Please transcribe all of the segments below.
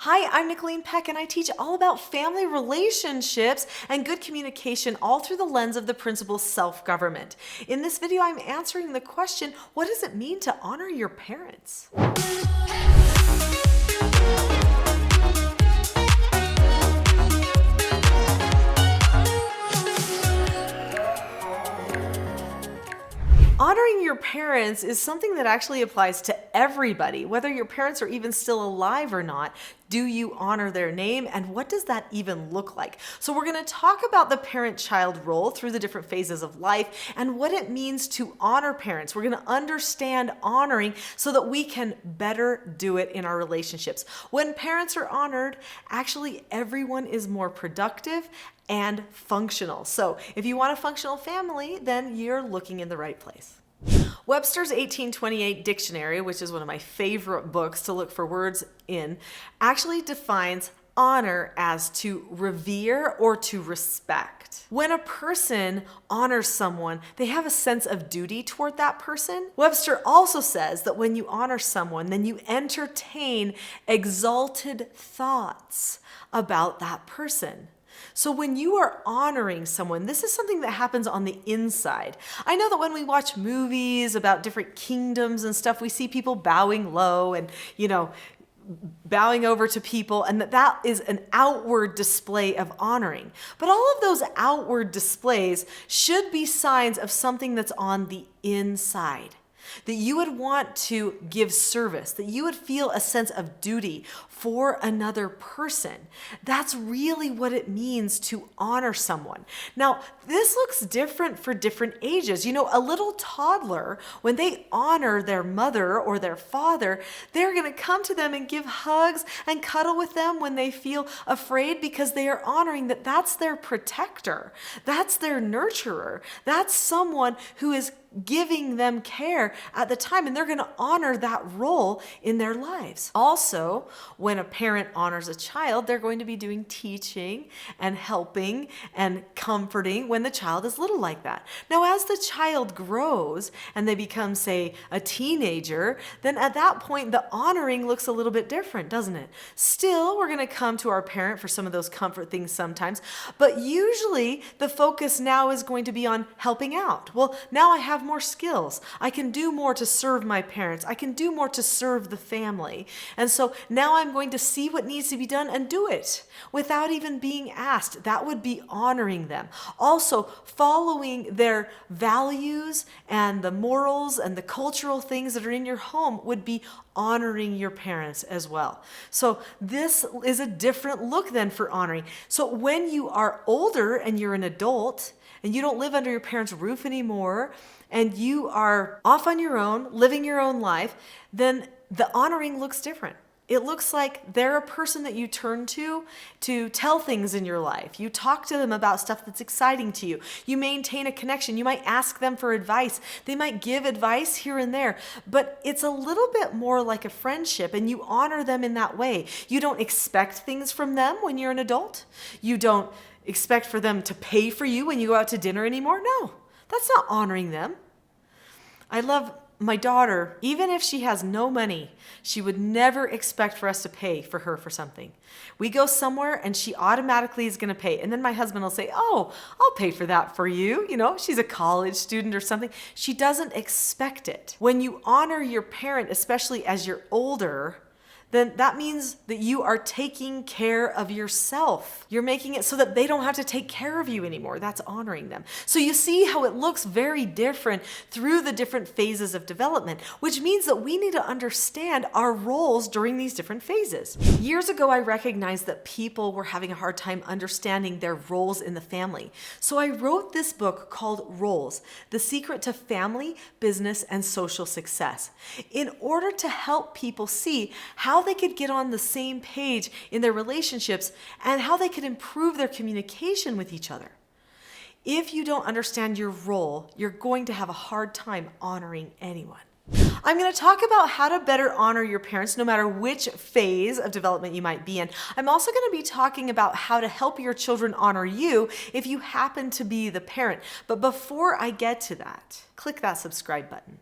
Hi, I'm Nicholeen Peck, and I teach all about family relationships and good communication all through the lens of the principle self-government. In this video, I'm answering the question, what does it mean to honor your parents? Honoring your parents is something that actually applies to everybody, whether your parents are even still alive or not. Do you honor their name, and what does that even look like? So we're going to talk about the parent-child role through the different phases of life and what it means to honor parents. We're going to understand honoring so that we can better do it in our relationships. When parents are honored, actually everyone is more productive and functional. So if you want a functional family, then you're looking in the right place. Webster's 1828 dictionary, which is one of my favorite books to look for words in, actually defines honor as to revere or to respect. When a person honors someone, they have a sense of duty toward that person. Webster also says that when you honor someone, then you entertain exalted thoughts about that person. So when you are honoring someone, this is something that happens on the inside. I know that when we watch movies about different kingdoms and stuff, we see people bowing low and, bowing over to people, and that is an outward display of honoring. But all of those outward displays should be signs of something that's on the inside. That you would want to give service, that you would feel a sense of duty for another person. That's really what it means to honor someone. Now, this looks different for different ages. A little toddler, when they honor their mother or their father, they're going to come to them and give hugs and cuddle with them when they feel afraid, because they are honoring that that's their protector, that's their nurturer, that's someone who is giving them care at the time, and they're going to honor that role in their lives. Also, when a parent honors a child, they're going to be doing teaching and helping and comforting when the child is little like that. Now, as the child grows and they become, say, a teenager, then at that point, the honoring looks a little bit different, doesn't it? Still, we're going to come to our parent for some of those comfort things sometimes, but usually the focus now is going to be on helping out. Well, now I have more skills. I can do more to serve my parents. I can do more to serve the family. And so now I'm going to see what needs to be done and do it without even being asked. That would be honoring them. Also, following their values and the morals and the cultural things that are in your home would be honoring your parents as well. So this is a different look then for honoring. So when you are older and you're an adult and you don't live under your parents' roof anymore, and you are off on your own, living your own life, then the honoring looks different. It looks like they're a person that you turn to tell things in your life. You talk to them about stuff that's exciting to you. You maintain a connection. You might ask them for advice. They might give advice here and there, but it's a little bit more like a friendship, and you honor them in that way. You don't expect things from them when you're an adult. You don't expect for them to pay for you when you go out to dinner anymore. No, that's not honoring them. I love my daughter. Even if she has no money, she would never expect for us to pay for her for something. We go somewhere and she automatically is going to pay. And then my husband will say, "Oh, I'll pay for that for you." She's a college student or something. She doesn't expect it. When you honor your parent, especially as you're older, then that means that you are taking care of yourself. You're making it so that they don't have to take care of you anymore. That's honoring them. So you see how it looks very different through the different phases of development, which means that we need to understand our roles during these different phases. Years ago, I recognized that people were having a hard time understanding their roles in the family. So I wrote this book called Roles: The Secret to Family, Business, and Social Success, in order to help people see how they could get on the same page in their relationships and how they could improve their communication with each other. If you don't understand your role, you're going to have a hard time honoring anyone. I'm going to talk about how to better honor your parents no matter which phase of development you might be in. I'm also going to be talking about how to help your children honor you if you happen to be the parent. But before I get to that, click that subscribe button.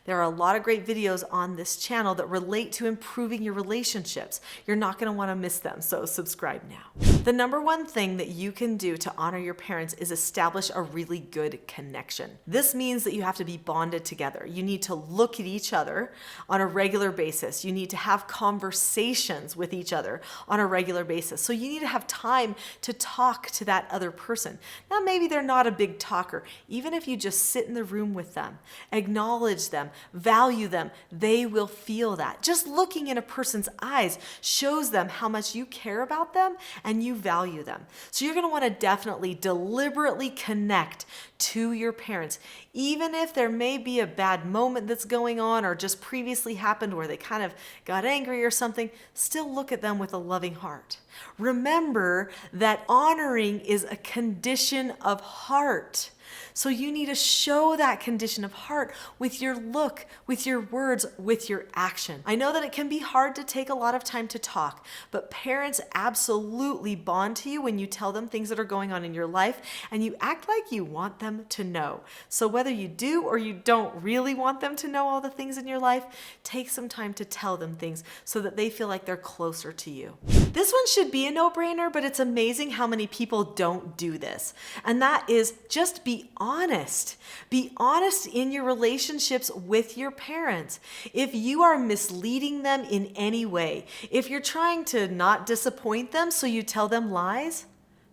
There are a lot of great videos on this channel that relate to improving your relationships. You're not going to want to miss them, so subscribe now. The number one thing that you can do to honor your parents is establish a really good connection. This means that you have to be bonded together. You need to look at each other on a regular basis. You need to have conversations with each other on a regular basis. So you need to have time to talk to that other person. Now, maybe they're not a big talker. Even if you just sit in the room with them, acknowledge them, value them, they will feel that. Just looking in a person's eyes shows them how much you care about them and you value them. So you're going to want to definitely deliberately connect to your parents, even if there may be a bad moment that's going on or just previously happened where they kind of got angry or something. Still look at them with a loving heart. Remember that honoring is a condition of heart. So you need to show that condition of heart with your look, with your words, with your action. I know that it can be hard to take a lot of time to talk, but parents absolutely bond to you when you tell them things that are going on in your life and you act like you want them to know. So whether you do or you don't really want them to know all the things in your life, take some time to tell them things so that they feel like they're closer to you. This one should be a no-brainer, but it's amazing how many people don't do this. And that is just be honest. Be honest in your relationships with your parents. If you are misleading them in any way, if you're trying to not disappoint them so you tell them lies,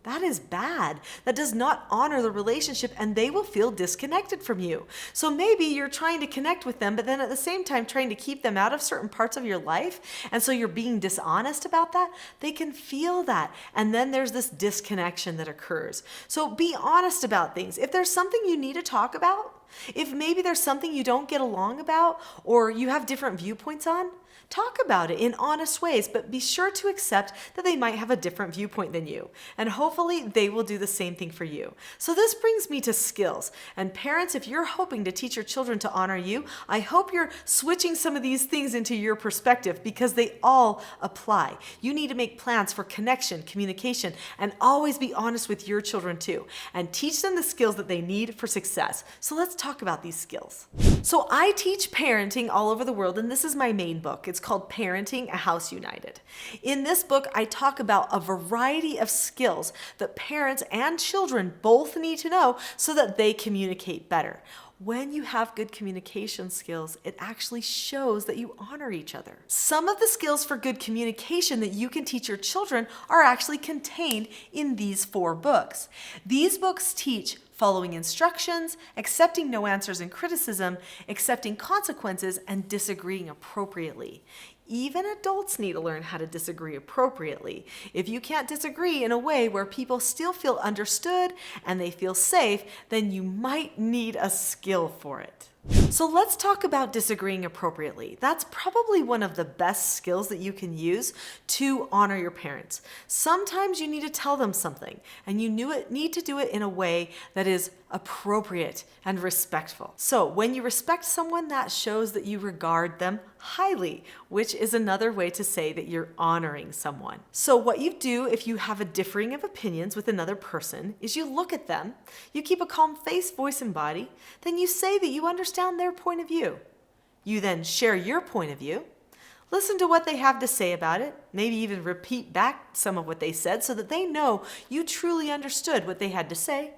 that is bad. That does not honor the relationship and they will feel disconnected from you. So maybe you're trying to connect with them, but then at the same time trying to keep them out of certain parts of your life. And so you're being dishonest about that. They can feel that. And then there's this disconnection that occurs. So be honest about things. If there's something you need to talk about, if maybe there's something you don't get along about or you have different viewpoints on, talk about it in honest ways, but be sure to accept that they might have a different viewpoint than you. And hopefully they will do the same thing for you. So this brings me to skills. And parents, if you're hoping to teach your children to honor you, I hope you're switching some of these things into your perspective because they all apply. You need to make plans for connection, communication, and always be honest with your children too. And teach them the skills that they need for success. So let's talk about these skills. So I teach parenting all over the world, and this is my main book. It's called Parenting a House United. In this book, I talk about a variety of skills that parents and children both need to know so that they communicate better. When you have good communication skills, it actually shows that you honor each other. Some of the skills for good communication that you can teach your children are actually contained in these 4 books. These books teach following instructions, accepting no answers and criticism, accepting consequences, and disagreeing appropriately. Even adults need to learn how to disagree appropriately. If you can't disagree in a way where people still feel understood and they feel safe, then you might need a skill for it. So let's talk about disagreeing appropriately. That's probably one of the best skills that you can use to honor your parents. Sometimes you need to tell them something, and you need to do it in a way that is appropriate and respectful. So when you respect someone, that shows that you regard them highly, which is another way to say that you're honoring someone. So what you do if you have a differing of opinions with another person is you look at them, you keep a calm face, voice, and body, then you say that you understand their point of view. You then share your point of view, listen to what they have to say about it, maybe even repeat back some of what they said so that they know you truly understood what they had to say,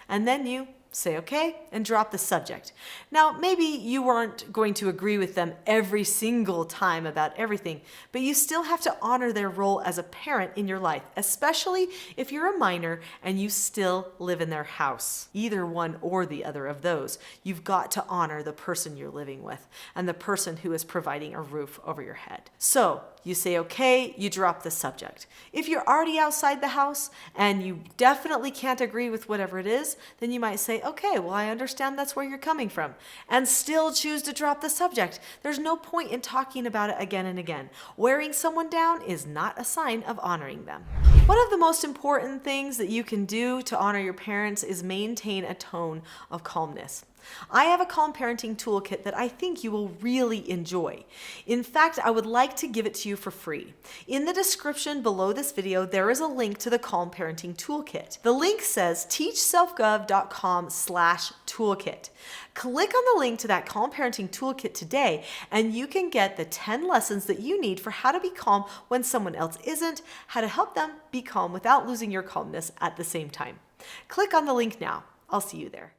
and then you say okay and drop the subject. Now, maybe you aren't going to agree with them every single time about everything, but you still have to honor their role as a parent in your life, especially if you're a minor and you still live in their house. Either one or the other of those, you've got to honor the person you're living with and the person who is providing a roof over your head. So you say okay, you drop the subject. If you're already outside the house and you definitely can't agree with whatever it is, then you might say, okay, well, I understand that's where you're coming from, and still choose to drop the subject. There's no point in talking about it again and again. Wearing someone down is not a sign of honoring them. One of the most important things that you can do to honor your parents is maintain a tone of calmness. I have a Calm Parenting Toolkit that I think you will really enjoy. In fact, I would like to give it to you for free. In the description below this video, there is a link to the Calm Parenting Toolkit. The link says teachselfgov.com/toolkit. Click on the link to that Calm Parenting Toolkit today, and you can get the 10 lessons that you need for how to be calm when someone else isn't, how to help them be calm without losing your calmness at the same time. Click on the link now. I'll see you there.